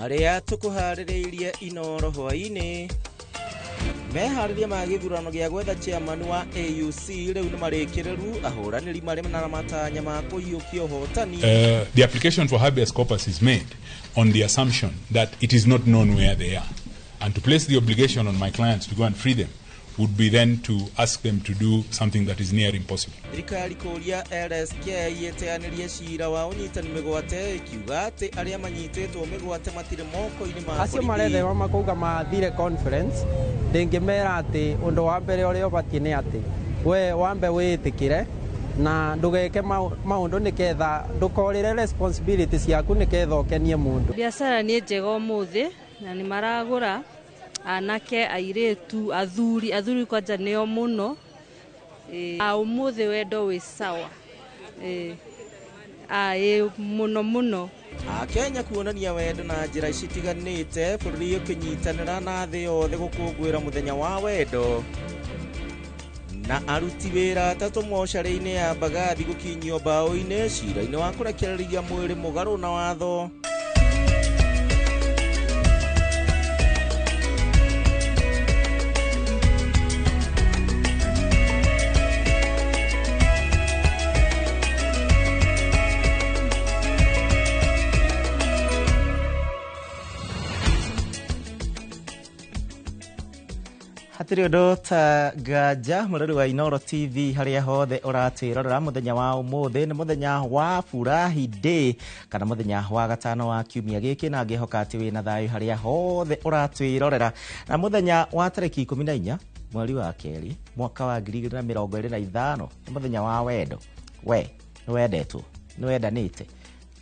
aria tukuharireirie Inoro hwaini mehariria ma githurano gia gwetha chairman wa AUC riu ni marikireru ahuraniri mari na matanya ma kuiyukia hotani. The application for habeas corpus is made on the assumption that it is not known where they are, and to place the obligation on my clients to go and free them would be then to ask them to do something that is near impossible. Thirikari kuria LSK yeteanirie cira wa unyitani migwate kiuga ati aria manyitetwo migwate matire moko-ini ma acio marethewa makauga mathire conference ndingimera ati undu wa mbere uria ubatie ni ati we wambe witikire na ndugeke maundu niketha ndukorire responsibilities yaku niketha ukenie mundu. Biashara ni njega umuthi na ni maragura anake airetu athuri kwanja neo muno umuthi wendo wi sawa muno Kenya kuonania wendo na njira citiganite bũrũri ũkinyitanĩra na thĩ yothe gũkũngũĩra mũthenya wa wendo na aruti wĩra atatũ mocarĩ-inĩ ya Mbagathi gũkinyio mbaũ-inĩ cira-inĩ wa kũrekereria mwĩrĩ mũgarũ na watho. Hatiri ũndũ ta gaja mũrori wa Inoro TV harĩa hothe ũratwĩrorera mũthenya wa ũmũthĩ nĩ mũthenya wa furahi day kana mũthenya wa gatano wa kiumia gĩkĩ na ngĩhoka atĩ wĩna thayũ harĩa hothe ũratwĩrorera na mũthenya wa tarĩki 14 mweri wa kerĩ mwaka wa 2025 nĩ mũthenya wa wendo we nĩ wendetwo nĩ wendanĩte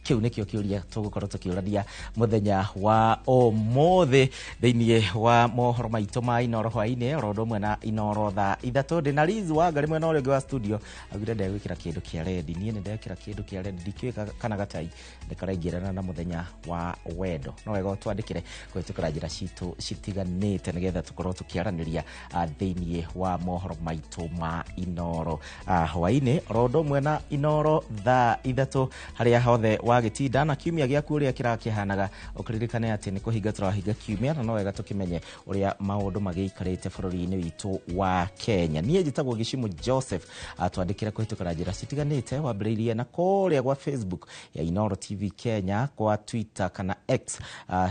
kiu nikio kiuria tugukorwo tukiuradia muthenya wa ũmũthĩ thĩinĩ wa mohoro maitũ ma Inoro hwainĩ orodo mwe na Inoro thaa ithatũ ndĩ na Liz Wanga rimwe na ũrĩa ũngĩ wa studio agire ndegwĩkĩra kĩndũ kĩa rendi niĩ nĩ ndekĩra kĩndũ kĩa rendi ndikĩũĩ kana gatai ndĩkaraingĩrana na muthenya wa wendo no wega twandĩkĩre kũhĩtũkĩra njĩra citũ citiganĩte nĩgetha tũkorwo tũkĩaranĩria thĩinĩ wa mohoro maitũ ma Inoro hwainĩ orodo mwe na Inoro thaa ithatũ harĩa hothe wagitinda na kiumia gĩaku ũrĩa kĩrakĩhanaga ũkĩririkane atĩ nĩ kũhinga tũrahinga kiumia na no wega tũkĩmenye ũrĩa maũndũ magĩikarĩte bũrũri-inĩ witũ wa Kenya. Niĩ njĩtagwo Gishimu Joseph twandĩkĩre kũhĩtũkĩra njĩra citiganĩte wambĩrĩirie na kũrĩa gwa Facebook ya Inoro TV Kenya, kwa Twitter kana X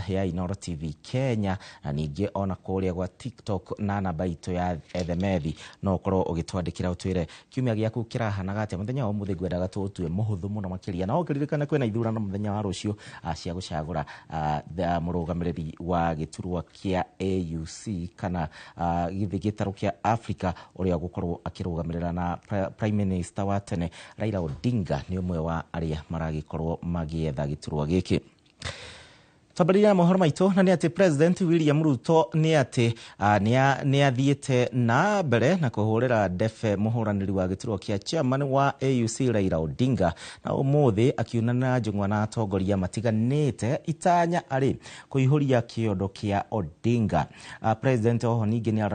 ya Inoro TV Kenya na ningĩ ona kũrĩa gwa TikTok na namba itũ ya Ethemethi no ũkorwo ũgĩtwandĩkĩra ũtwĩre kiumia gĩaku kĩrahanaga atĩa mũthenya wa ũmũthĩ ngwendaga tũtue mũhũthũ mũno makĩria na ũkĩririkane kwĩna ithurano muthenya wa rũciũ cia gũcagũra mũrũgamĩrĩri wa gĩturwa kĩa AUC kana gĩtarũ kĩa Africa ũrĩa gũkorwo akĩrũgamĩrĩra na Prime Minister wa tene Raila Odinga nĩ ũmwe wa arĩa maragĩkorwo magĩetha gĩturwa gĩkĩ. Tabariya mohoro maitũ na nĩ atĩ President William Ruto nĩ atĩ nĩ athiĩte na mbere na kũhũrĩra ndefe mũhũranĩri wa gĩturwa kĩa chairman wa AUC Raila Odinga na ũmũthĩ akiunana njũng'wa na atongoria matiganĩte itanya arĩ kũihũria kĩondo kĩa Odinga. President oho ningĩ nĩ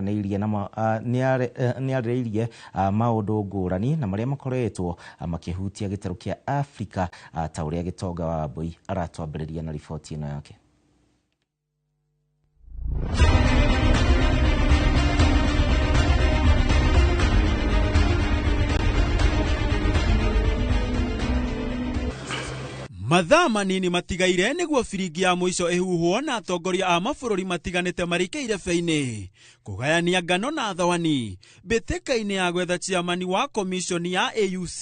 arĩirie maũndũ ngũrani na marĩa makoretwo makĩhutia gĩtarũ kĩa Africa ta ũrĩa Gĩtonga wa Wambui aratwambĩrĩria na riboti ĩno yake. Mathaa manini matigaire nĩguo biringi ya mũico ĩhuhwo na atongoria a mabũrũri matiganĩte marĩkĩire beinĩ kũgayania ngano na thawani mbĩtĩka-inĩ ya gwetha chairman wa komishoni ya AUC.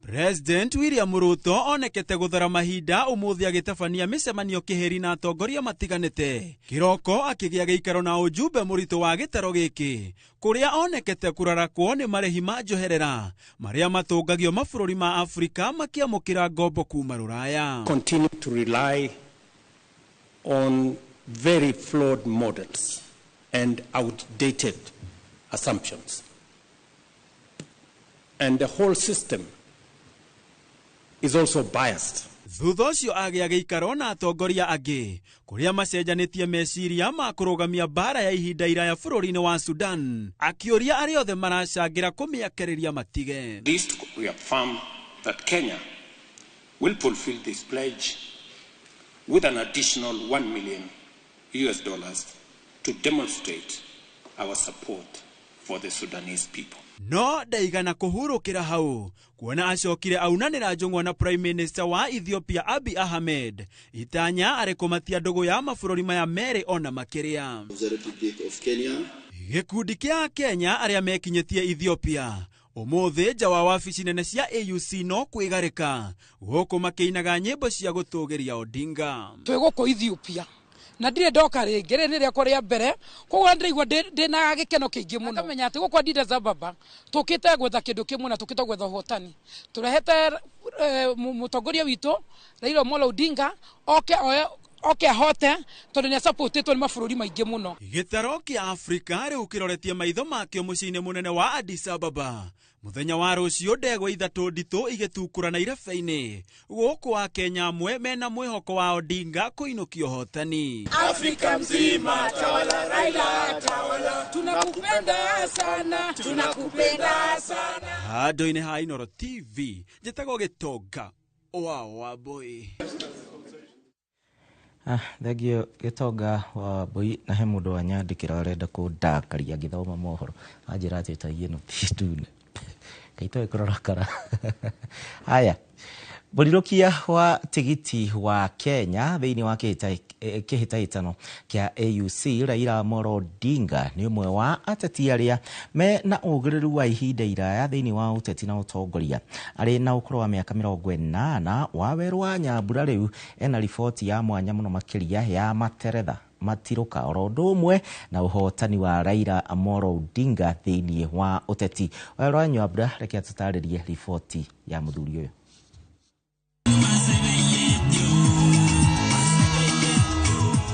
President William Ruto onekete guthara mahinda umuthi agitabania micemanio kiheri na atongoria matiganite kiroko akigĩa gĩikaro na ujumbe mũritũ wa gĩtaro gĩkĩ kuria onekete kurarakwo nĩ marĩhi ma njoherera maria matũngagio mabũrũri ma Afrika makiamũkĩra ngombo kuma Rũraya. Continue to rely on very flawed models and outdated assumptions, and the whole system is also biased. Thutha ũcio agĩa gĩikaro na atongoria angĩ kuria macenjanĩtie meciria ma kũrũgamia mbara ya ihinda iraya bũrũri-inĩ wa Sudan akĩũria arĩa othe maracangĩra kũmĩakĩrĩria matige. We affirm that Kenya will fulfill this pledge with an additional $1 million to demonstrate our support for the Sudanese people. No ndaigana kuhurukira hau kuona acokire aunanira njung'wa na Prime Minister wa Ethiopia Abiy Ahmed itanya arekumatia ndogo ya mabũrũri maya merĩ ona makiria. Gikundi kia Kenya aria mekinyetie Ethiopia umuthi nja wa wabici nene cia AUC no kwigarika guku makiinaga nyimbo cia gutugiria Odinga. Twiguko Ethiopia na ndire ndoka ringi ni ria koria mbere koguo ndirigwa ndina gikeno kingi muno menya ati gukwa ndinde Zababa tukite gwetha kindu kimwe na tukite gwetha hotani turehete mutongoria witu Raila Amolo Odinga oke hote tondu ni supportitwo ni mabũrũri maingi muno. Gitaro kia Afrika riu kiroretie maitho makio muciini munene wa Addis Ababa muthenya wa rucio ndegwa ithatu nditu igitukura na irebe-ini guku wa Kenya amwe mena mwihoko wa Odinga kuinukio hotani. Afrika mzima tawala Raila tawala, tunakupenda sana, tunakupenda sana. Handu-ini ha Inooro TV njitagwo Gitonga wa boy. Thegio Gitonga wa boy na he mundu wanyandikira arenda kundakaria ngithoma mohoro anjira ati taiyeno titune kaito ikorora haya Burirukia wa tigiti wa Kenya thiini wa kihitaitano kia AUC Raila Amolo Odinga ni umwe wa ateti aria me na ugiriru wa ihinda iraya thiini wa uteti na utongoria ari na ukuru wa miaka 80 wa weru wa Nyambura riu ena riboti ya mwanya muno makiria ya materetha matiruka orondo umwe na uhotani wa Raila Amolo Odinga thiini wa uteti weru wa Nyambura reke tutaririe riboti ya muthuri uyu.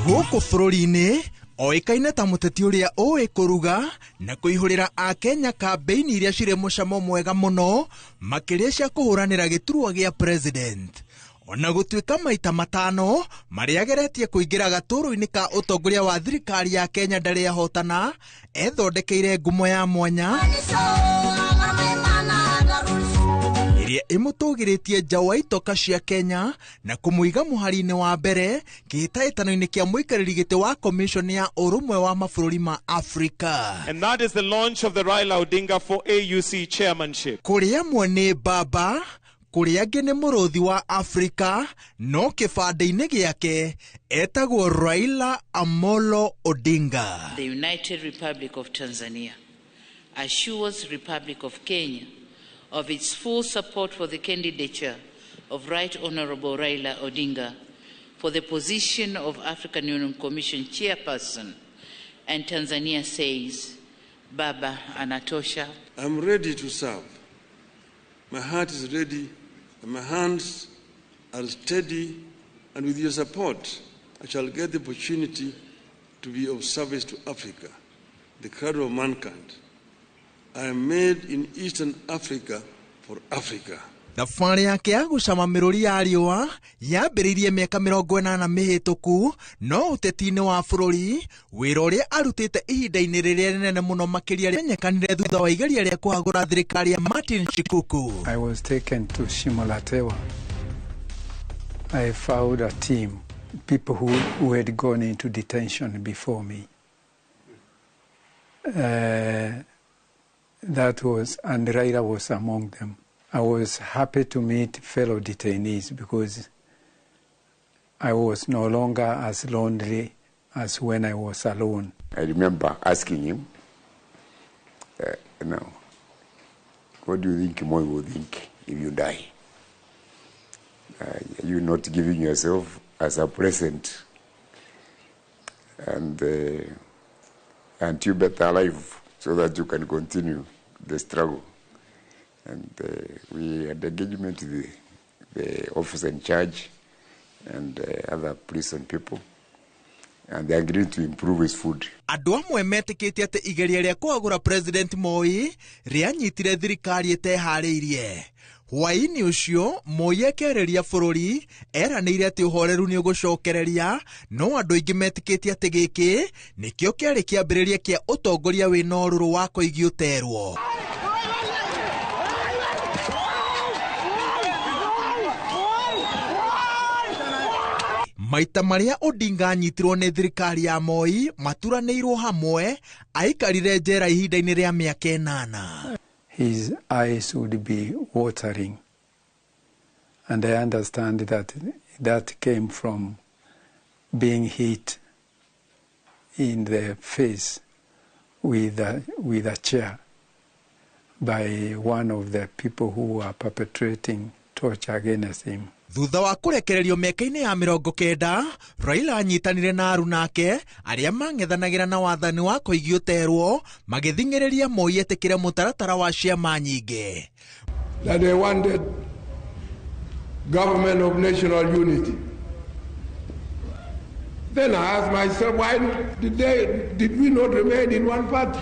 Guku bũrũri-inĩ oĩkaine ta mũteti ũrĩa ũĩ kũruga na kũihũrĩra Akenya kambeini iria cirĩ mũcamo mwega mũno makĩria cia kũhũranĩra gĩturwa gĩa president. Ona gũtuĩka maita matano marĩa ageretie kũingĩra gatũrũ-inĩ ka ũtongoria wa thirikari ya Kenya ndarĩ ahotana, ethondekeire ngumo ya mwanya iria imutugiritie nja wa itoka cia Kenya na kumuiga muhari-ini wa mbere kihitaitano-ini kia muikariri giti wa commission ya urumwe wa mabũrũri ma Africa. And that is the launch of the Raila Odinga for AUC chairmanship. Kuria amwe ni baba, kuria angi ni muruthi wa Africa, no kibande-ini giake etagwo Raila Amolo Odinga. The United Republic of Tanzania assures Republic of Kenya of its full support for the candidature of Right Honorable Raila Odinga for the position of African Union Commission chairperson, and Tanzania says, Baba anatosha. I'm ready to serve. My heart is ready and my hands are steady, and with your support, I shall get the opportunity to be of service to Africa, the cradle of mankind. I am made in Eastern Africa for Africa. Thabarĩ yake ya gucama mĩrũri ya riũa yambĩrĩirie mĩaka 80 mĩhĩtũku, no ũteti-inĩ wa bũrũri wĩra ũrĩa arutĩte ihinda-inĩ rĩrĩa rĩnene mũno makĩria rĩenyekanire thutha wa igeria rĩa kũhagũra thirikari ya Martin Shikuku. I was taken to Shimolatewa. I found a team, people who had gone into detention before me. That was, and Raila was among them. I was happy to meet fellow detainees because I was no longer as lonely as when I was alone. I remember asking him, what do you think Moi will think if you die? Are you not giving yourself as a present? And you better alive so that you can continue the struggle. And we had engagement with the officer in charge and other prison people, and they agreed to improve his food. Andũ amwe metĩkĩtie atĩ igeria rĩa kũhagũra President Moi rĩanyitire thirikari ĩteharĩirie. Hwaĩ-inĩ ũcio Moi akĩarĩria bũrũri eranĩire atĩ ũhoreru nĩ ũgũcokereria, no andũ aingĩ metĩkĩtie atĩ gĩkĩ nĩkĩo kĩarĩ kĩambĩrĩria kĩa ũtongoria wĩna ũrũrũ wa kũigio terwo. maita maria Odinga anyitirwo ni thirikari ya Moi maturanĩirwo hamwe aikarire njera ihinda-inĩ rĩa mĩaka 8. His eyes would be watering, and I understand that came from being hit in the face with a chair by one of the people who were perpetrating torture against him. Thutha wa kurekererio mĩaka-inĩ ya 90, Raila anyitanire na arunake arĩa mang'ethanagira na wathani wa kũigio terwo magĩthing'ĩrĩria Moi etĩkĩre mũtaratara wa ciama nyingĩ. That they wanted government of national unity. Then I asked myself, why did we not remain in one party?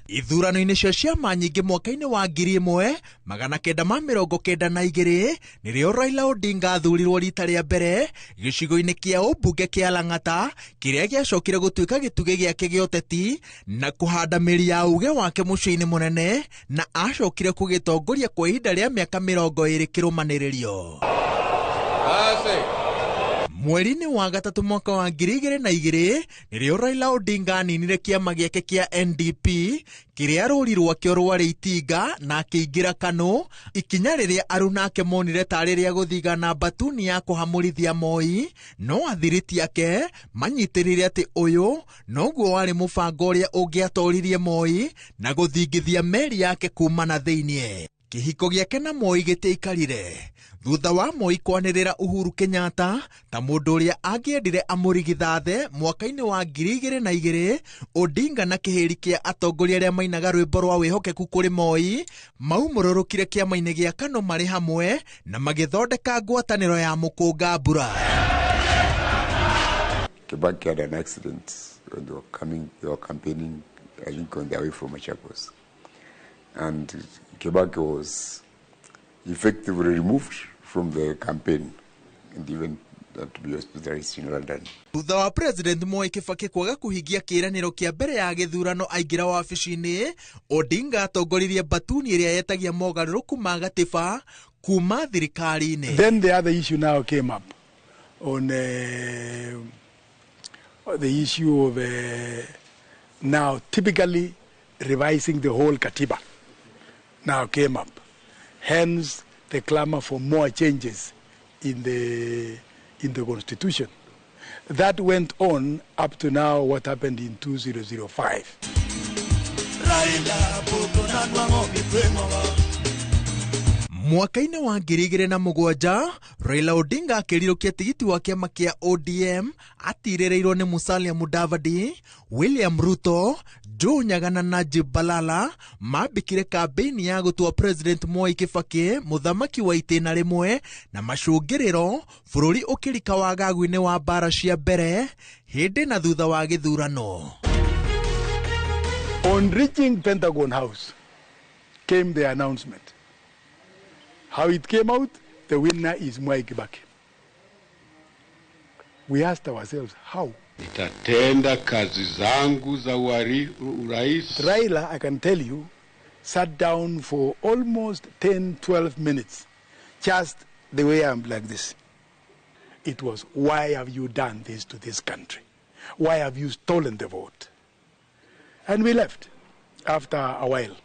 Ithurano-inĩ cia ciama nyingĩ mwaka-inĩ wa 1992 nĩrĩo Raila Odinga athurirwo rita rĩa mbere gĩcigo-inĩ kĩa ũmbunge kĩa Lang'ata kĩrĩa gĩacokire gũtuĩka gĩtugĩ gĩake gĩa ũteti na kũhanda mĩri ya uge wake mũciĩ-inĩ mũnene na acokire kũgĩtongoria kwa ihinda rĩa mĩaka 20 kĩrũmanĩrĩrio. Mweri-inĩ wa gatatũ mwaka wa 2002 nĩrĩo Raila Odinga aninire kĩama gĩake kĩa NDP kĩrĩa rũri rwakĩo rwarĩ itinga na akĩingĩra KANU, ikinya rĩrĩa arunake monire tarĩ rĩa gũthigana batuni ya kũhamũrithia Moi, no athiriti ake manyitĩrĩire atĩ ũyũ noguo warĩ mũbango ũrĩa ũngĩatoririe Moi na gũthingithia meri yake kuma na thĩiniĩ. Kĩhiko gĩake na Moi gĩtiaikarire. Thutha wa Moi kwanĩrĩra Uhuru Kenyatta ta mũndũ ũrĩa angĩendire amũrigithathe mwaka-inĩ wa 2002, Odinga na kĩhĩri kĩa atongoria arĩa mainaga rwĩmbo rwa wĩhokeku kũrĩ Moi maumũrũrũkire kĩama-inĩ gĩa KANU marĩ hamwe na magĩthondeka ngwatanĩro ya mũkũnga mbura. Kibaki had an accident when they were campaigning, I think, on their way from Machakos. And Kibaki was effectively removed from the campaign and even to be hospitalized in London. Thutha wa President Moi Kibaki kwaga kũhingia kĩĩranĩro kĩa mbere ya gĩthurano aingĩra wabici-inĩ, Odinga atongoririe batuni ĩrĩa yetagia mogarũrũku ma gatiba kuma thirikari-inĩ. Then the other issue now came up on the issue of now typically revising the whole Katiba now came up. Hence the clamor for more changes in the constitution. That went on up to now what happened in 2005. Mwaka-inĩ wa 2007, Raila Odinga akĩrirũkia tigiti wa kĩama kĩa ODM atirĩrĩirwo nĩ Musalia Mudavadi, William Ruto, Joe Nyaga na Najib Balala mambĩkire kambĩini ya gũtua President Moi Kibaki mũthamaki wa itĩna rĩmwe na macũngĩrĩro bũrũri ũkĩrika wagagu-inĩ wa mbara cia mbere hĩndĩ na thutha wa gĩthurano. On reaching Pentagon House came the announcement. How it came out, the winner is Mwai Kibaki. We asked ourselves, how? Nitatenda kazi zangu za urais. Raila, I can tell you, sat down for almost 10-12 minutes, just the way I'm like this. It was, why have you done this to this country? Why have you stolen the vote? And we left after a while.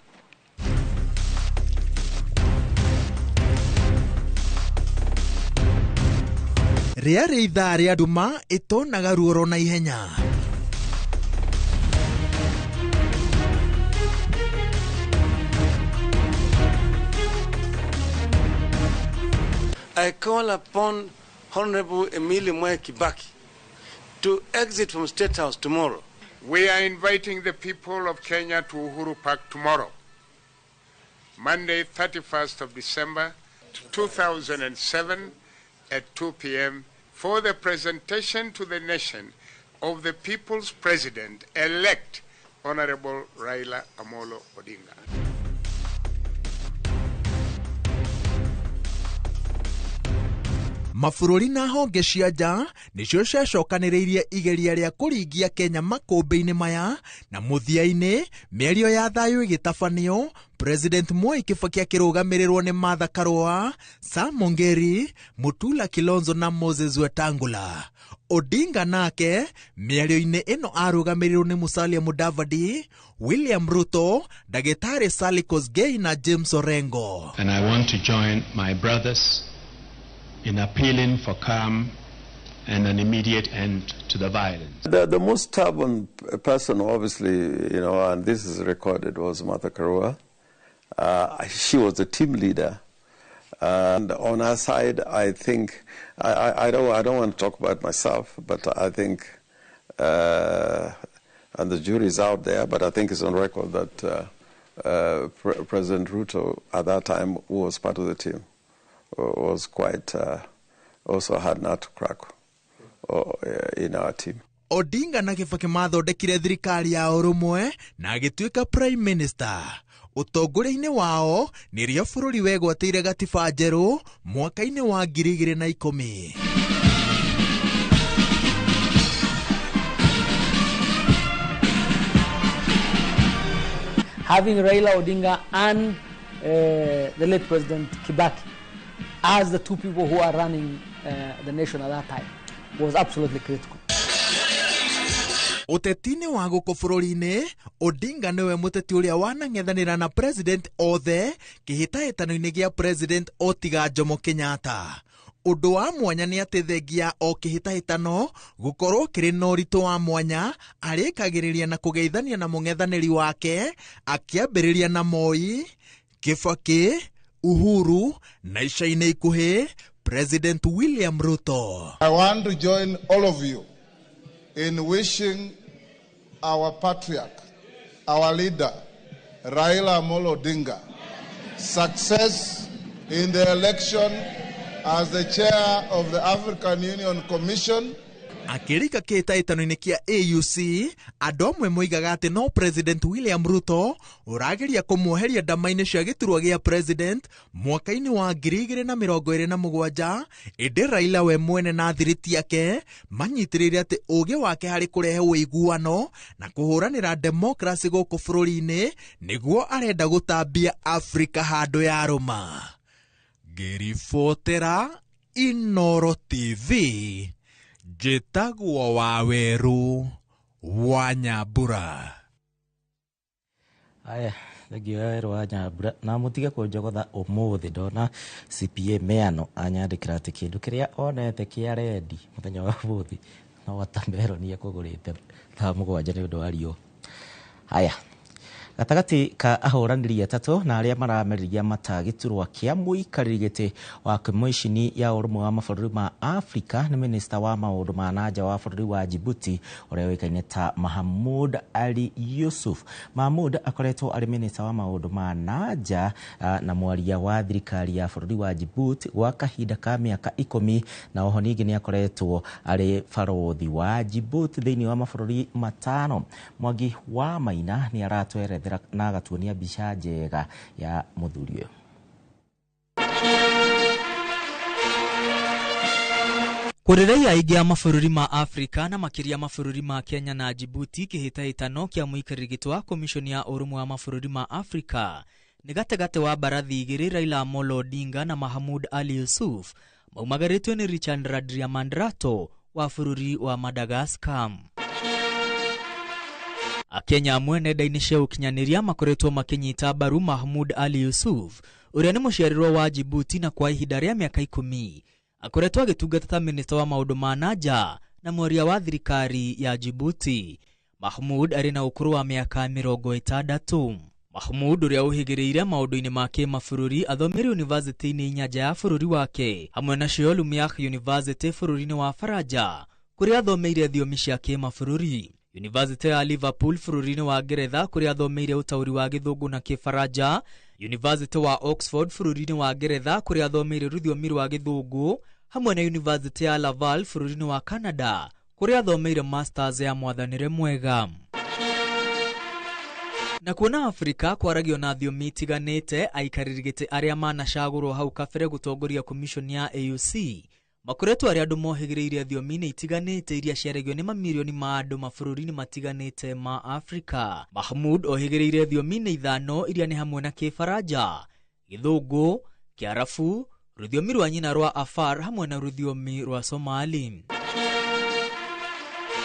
Rĩarĩ ithaa rĩa nduma ĩtonaga ruoro na ihenya. I call upon Honorable Emilio Mwai Kibaki to exit from State House tomorrow. We are inviting the people of Kenya to Uhuru Park tomorrow, Monday, 31st of December 2007 at 2 p.m. for the presentation to the nation of the people's president-elect, Honorable Raila Amolo Odinga. Mabũrũri na honge cia nja nĩcio ciacokanĩrĩirie igeria rĩa kũringia Kenya makũmbĩ-inĩ maya na mũthia-inĩ mĩario ya thayũ ĩgĩtabanio, President Mwai Kibaki akirugamirĩrwo nĩ Martha Karua, Sam Ongeri, Mutula Kilonzo na Moses Wetangula. Odinga nake mĩario-inĩ ĩno arũgamĩrĩrwo nĩ Musalia Mudavadi, William Ruto, Dagĩtarĩ Sally Kosgei na James Orengo. And I want to join my brothers in appealing for calm and an immediate end to the violence. The most stubborn person, obviously, and this is recorded, was Martha Karua. She was the team leader. And on her side, I think, I don't want to talk about myself, but I think, and the jury is out there, but I think it's on record that President Ruto, at that time, who was part of the team, was quite, also had not to crack in our team. Odinga na Kibaki mathondekire thirikari ya ũrũmwe na agĩtuĩka Prime Minister. Ũtongoria-inĩ wao nĩrĩo bũrũri wegwatĩire gatiba njerũ mwaka-inĩ wa 2010. Having Raila Odinga and the late President Kibaki as the two people who are running the nation at that time was absolutely critical. Ũteti-inĩ wa gũkũ bũrũri-inĩ, Odinga nĩwe mũteti ũrĩa wanang'ethanĩra na President othe kĩhĩtahĩtano-inĩ gĩa President Otiga Jomo Kenyatta. Ũndũ wa mwanya nĩ atĩ thengia o kĩhĩtahĩtano gũkorwo kĩrĩ na ũritũ wa mwanya, arĩkagĩrĩria na kũgeithania na mũng'ethanĩri wake, akĩambĩrĩria na Moi, Kibaki, Uhuru na ica-inĩ ikuhĩ President William Ruto. I want to join all of you in wishing our patriarch, our leader, Raila Amolo Odinga, success in the election as the chair of the African Union Commission. Akĩrika kĩhĩtahĩtano-inĩ kĩa AUC, andũ amwe moigaga atĩ no President William Ruto ũrageria kũmuoheria ndama-inĩ cia gĩturwa gĩa President mwaka-inĩ wa 2027, ĩndĩ Raila we mwene na thiriti yake manyitĩrĩire atĩ ũũgĩ wake harĩ kũrehe ũiguano na kũhũranĩra democracy gũkũ bũrũri-inĩ nĩguo arenda gũtambia Africa handũ ya Roma. Ngĩribotera Inooro TV. Jitagwo Waweru wa Nyambura. Aya, thegio Waweru wa Nyambura na mutige kũnjogotha ũmũthĩ ndona CPA Meano anyandĩkĩra atĩ kĩndũ kĩrĩa onete kĩa rendi mũthenya wa ũmũthĩ no watermelon akũgũrĩte thaa 7 nĩ ũndũ wa riũa. Aya, gatagatĩ ka ahũranĩri atatũ na arĩa maramerĩria mata gĩturwa kĩa mũikarĩri gĩtĩ wa komishini ya ũrũmwe wa mabũrũri ma Afrika nĩ minista wa maũndũ ma nanja wa bũrũri wa Djibouti ũrĩa ũĩkaine ta Mahmoud Ali Yusuf. Mahmoud akoretwo arĩ minista wa maũndũ ma nanja na mwaria wa thirikari ya bũrũri wa Djibouti gwa kahinda ka mĩaka 10 na oho ningĩ nĩ akoretwo arĩ barothi wa Djibouti thĩinĩ wa mabũrũri matano. Mwangi wa Maina nĩ aratwerethera na agatuonia mbica njega ya mũthuri ũyũ. Kũrĩ raia aingĩ a mabũrũri ma Afrika na makĩria mabũrũri ma Kenya na Djibouti, kĩhĩtahĩtano kĩa mũikarĩri gĩtĩ wa komishoni ya ũrũmwe wa mabũrũri ma Afrika nĩ gatagate wa mbarathi igĩrĩ, Raila Amolo Odinga na Mahmoud Ali Yusuf, maumagarĩtwo nĩ Richard Randriamandrato wa bũrũri wa Madagascar. Akenya amwe nenda-inĩ cia ũkinyanĩria makoretwo makĩnyita mbaru Mahmoud Ali Yusuf, ũrĩa nĩ mũciarĩrwo wa Djibouti na kwa ihinda rĩa mĩaka 10 akoretwo agĩtungata ta minista wa maũndũ ma nanja na mwaria wa thirikari ya Djibouti. Mahmoud arĩ na ũkũrũ wa mĩaka 60. Mahmoud ũrĩa ũhĩgĩrĩire maũndũ-inĩ ma kĩmabũrũri athomire university-inĩ 4 ya bũrũri wake hamwe na Sheol Lumiakh University bũrũri-inĩ wa Faranja, kũrĩa athomeire thiomi cia kĩmabũrũri. University ya Liverpool bũrũri-inĩ wa Ngeretha kũrĩa athomeire ũtaũri wa gĩthũngũ na kĩfaranja. University wa Oxford bũrũri-inĩ wa Ngeretha kũrĩa athomeire rũthiomi rwa gĩthũngũ, hamwe na University ya Laval bũrũri-inĩ wa Canada kũrĩa athomeire masters ya mwathanĩre mwega. Na kuona Afrika kwaragio na thiomi itiganĩte, aikarĩri gĩtĩ arĩa manacagũrwo hau kabere gũtongoria komishoni ya AUC makoretwo ari andu mohigiriire thiomi-inĩ itiganĩte iria ciaragio nĩ mamirioni ma andũ mabũrũri-inĩ matiganĩte ma Afrika. Mahmoud ohigiriire thiomi-inĩ 5 iria nĩ hamwe na Kĩfaranja, Gĩthũngũ, Kĩarabu, rũthiomi rwa nyina rwa Afar hamwe na rũthiomi rwa Somali.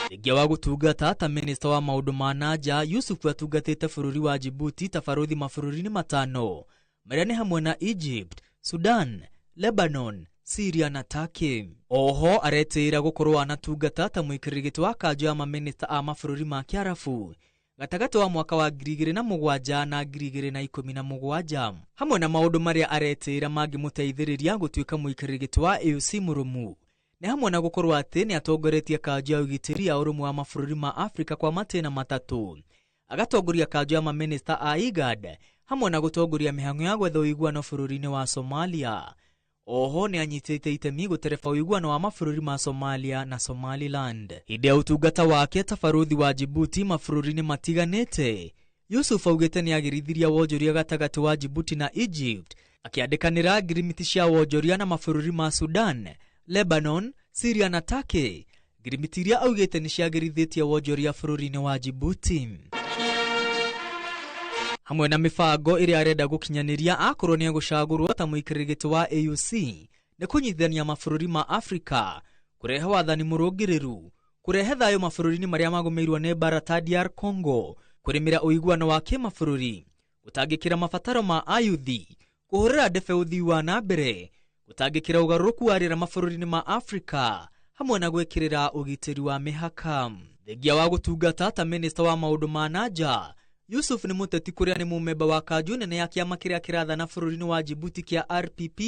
Thengia wa gũtungata ta minista wa maũndũ ma nanja Yusuf atungatĩte bũrũri wa Djibouti ta barothi mabũrũri-inĩ 5 marĩa nĩ hamwe na Egypt, Sudan, Lebanon, Syria na Turkey. Oho aretĩĩra gũkorwo anatungata ta mũikarĩri gĩtĩ wa kanjũ ya maminista a mabũrũri ma Kĩarabu gatagatĩ wa mwaka wa 2007 na 2017 hamwe na maũndũ marĩa aretĩĩra mangĩmũteithĩrĩria gũtuĩka mũikarĩri gĩtĩ wa AUC mũrũmu. Nĩ hamwe na gũkorwo atĩ nĩ atongoretie kanjũ ya ũgitĩri ya ũrũmwe wa mabũrũri ma Afrika kwa matĩna 3, agatongoria kanjũ ya maminista a IGAD hamwe na gũtongoria mĩhang'o ya gwetha ũiguano bũrũri-inĩ wa Somalia. Oho nĩ anyitĩte itemi gũtereba ũiguano wa mabũrũri ma Somalia na Somaliland. Hĩndĩ ya ũtungata wake ta barothi wa Djibouti mabũrũri-inĩ matiganĩte, Yusuf augĩte nĩ agĩrithiria wonjoria gatagatĩ wa Djibouti na Egypt, akĩandĩkanĩra ngirimiti cia wonjoria na mabũrũri ma Sudan, Lebanon, Syria na Turkey, ngirimiti iria augĩte nĩ ciagĩrithĩtie wonjoria bũrũri-inĩ wa Djibouti. Hamwe na mĩbango ĩrĩa arenda gũkinyanĩria akorwo nĩ egũcagũrwo ta mũikarĩri gĩtĩ wa AUC nĩ kũnyitithania mabũrũri ma Afrika, kũrehe wathani mũrũngĩrĩru, kũrehe thayũ mabũrũri-inĩ marĩa magũmĩirwo nĩ mbara ta DR Congo, kũrĩmĩra ũiguano wa kĩmabũrũri, gũtangĩkĩra mabataro ma ayuthi, kũhũrĩra ndebe ũthii wa na mbere, gũtangĩkĩra ũgarũrũku wa rĩera mabũrũri-inĩ ma Afrika, hamwe na gwĩkĩrĩra ũgitĩri wa mĩhaka. Thengia wa gũtungata ta minista wa maũndũ ma nanja, Yusuf nĩ mũteti kũrĩa nĩ mũmemba wa kanjũ nene ya kĩama kĩrĩa kĩrathana bũrũri-inĩ wa Djibouti kĩa RPP,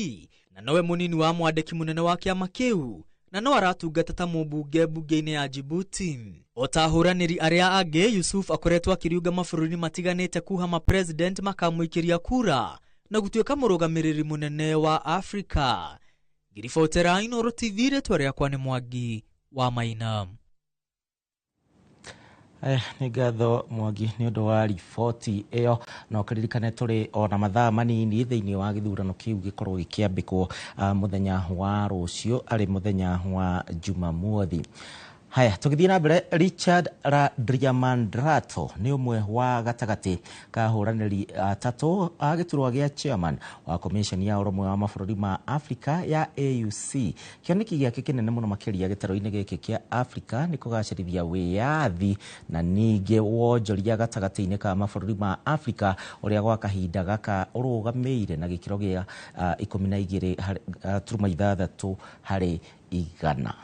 na nowe mũnini wa mwandĩki mũnene wa kĩama kĩu, na no aratungata ta mũmbunge mbunge-inĩ ya Djibouti. O ta ahũranĩri arĩa angĩ, Yusuf akoretwo akĩriunga mabũrũri matiganĩte kuha ma-president makamũikĩria kura na gũtuĩka mũrũgamĩrĩri mũnene wa Afrika. Ngiribotera Inooro TV, rĩtwa rĩakwa nĩ Mwangi wa Maina. Nĩ ngatho Mwangi nĩ ũndũ wa riboti ĩyo, na ũkĩririkane tũrĩ ona mathaa manini thĩinĩ wa gĩthurano kĩu gĩkorwo gĩkĩambĩkwo mũthenya wa rũciũ arĩ mũthenya wa Jumamothi. Haya, tũgĩthiĩ na mbere, Richard Randriamandrato nĩ ũmwe wa gatagatĩ ka ahũranĩri atatũ a gĩturwa gĩa chairman wa commission ya ũrũmwe wa mabũrũri ma Afrika ya AUC. Kĩoneki gĩake kĩnene mũno makĩria gĩtaro-inĩ gĩkĩ kĩa Afrika nĩ kũgacĩrithia wĩyathi na ningĩ wonjoria gatagatĩ-inĩ ka mabũrũri ma Afrika ũrĩa gwa kahinda gaka ũrũgamĩire na gĩkĩro gĩa 12.6 harĩ igana.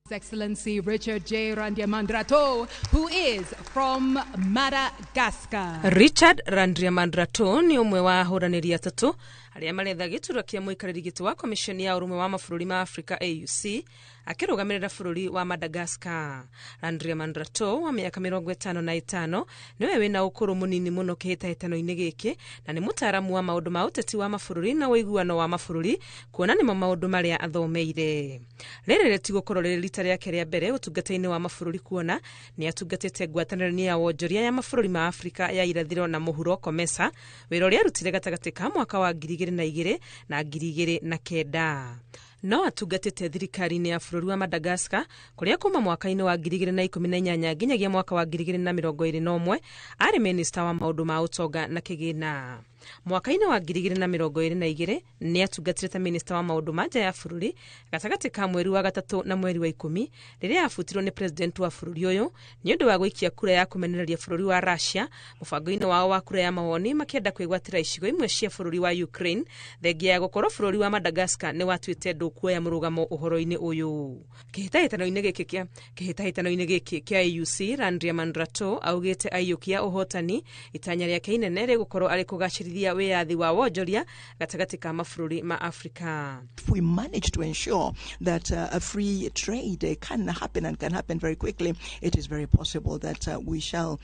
His Excellency Richard J. Randriamandrato, who is from Madagascar. Richard Randriamandrato ni umwe wa ahũranĩri atatũ arĩa maretha gĩturwa kĩa mũikarĩri gĩtĩ wa commission ya ũrũmwe wa mabũrũri ma Afrika AUC akĩrũgamĩrĩra bũrũri wa Madagascar. Randriamandrato wa mĩaka 55 niwe wĩna ũkũrũ mũnini mũno kĩhĩtahĩtano-inĩ gĩkĩ na nĩ mũtaaramu wa maũndũ ma ũteti wa mabũrũri na ũiguano wa mabũrũri, kuona nĩmo maũndũ marĩa athomeire. Rĩrĩ rĩtigũkorwo rĩrĩ rita rĩake rĩa mbere ũtungata-inĩ wa mabũrũri, kuona nĩ atungatĩte ngwatanĩro-inĩ ya wonjoria ya mabũrũri ma Afrika ya irathĩro na mũhuro COMESA, wĩra ũrĩa arutire gatagatĩ ka mwaka wa 2002 na 2009. No atungatĩte thirikari-inĩ ya bũrũri wa Madagascar kũrĩa kuma mwaka-inĩ wa 2018 nginyagia mwaka wa 2021 arĩ minista wa maũndũ ma ũtonga na kĩgĩna. Mwaka-inĩ wa 2022 nĩ atungatire ta minista wa maũndũ ma nja ya bũrũri gatagatĩ ka mweri wa gatatũ na mweri wa 10 rĩrĩa abutirwo nĩ president wa bũrũri ũyũ nĩ ũndũ wa gũikia kura ya kũmenereria bũrũri wa Russia mũbango-inĩ wao wa kura ya mawoni makĩenda kwĩgwatĩra icigo imwe cia bũrũri wa Ukraine, thengia ya gũkorwo bũrũri wa Madagascar nĩ watuĩte ndũkuoya mũrũgamo ũhoro-inĩ ũyũ. Kĩhĩtahĩtano-inĩ gĩkĩ kĩa AUC, Randriamandrato augĩte aiyũkia ũhotani itanya rĩake inene rĩgũkorwo arĩ kũgacĩrithia wĩyathi wa wonjoria gatagatĩ ka mabũrũri ma Afrika. If we manage to ensure that a free trade can happen and can happen very quickly, it is very possible that we shall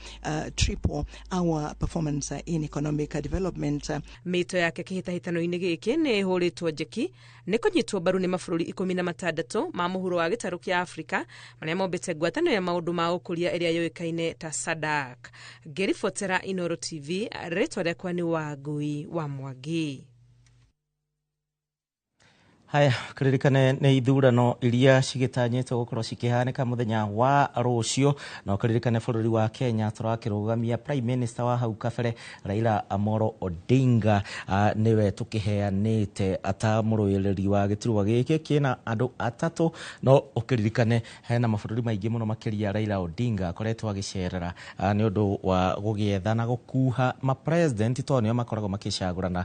triple our performance in economic development. Mĩto yake kĩhĩtahĩtano-inĩ gĩkĩ nĩ ĩhũrĩtwo njeki nĩ kũnyitwo mbaru nĩ mabũrũri 16 ma mũhuro wa gĩtarũ kĩa Afrika marĩa mombĩte ngwatanĩro ya maũndũ ma ũkũria ĩrĩa yũĩkaine ta SADC. Ngĩribotera Inooro TV, rĩtwa rĩakwa nĩ Wangui wa Mwangi. Haya, kuririkane nĩ ithurano iria cigĩtanyĩtwo gũkorwo cikĩhanĩka mũthenya wa rũciũ, na kuririkane bũrũri wa Kenya tũrakĩrũgamia Prime Minister wa hau kabere Raila Amolo Odinga nĩwe tũkĩheanĩte ata mũrũĩrĩri wa gĩturwa gĩkĩ kĩna andũ atatũ, no ũkĩririkane hena mabũrũri maingĩ mũno makĩria Raila Odinga akoretwo agĩcerera nĩ ũndũ wa gũgĩetha na gũkuha ma-president tondũ nĩo makoragwo makĩcagũrana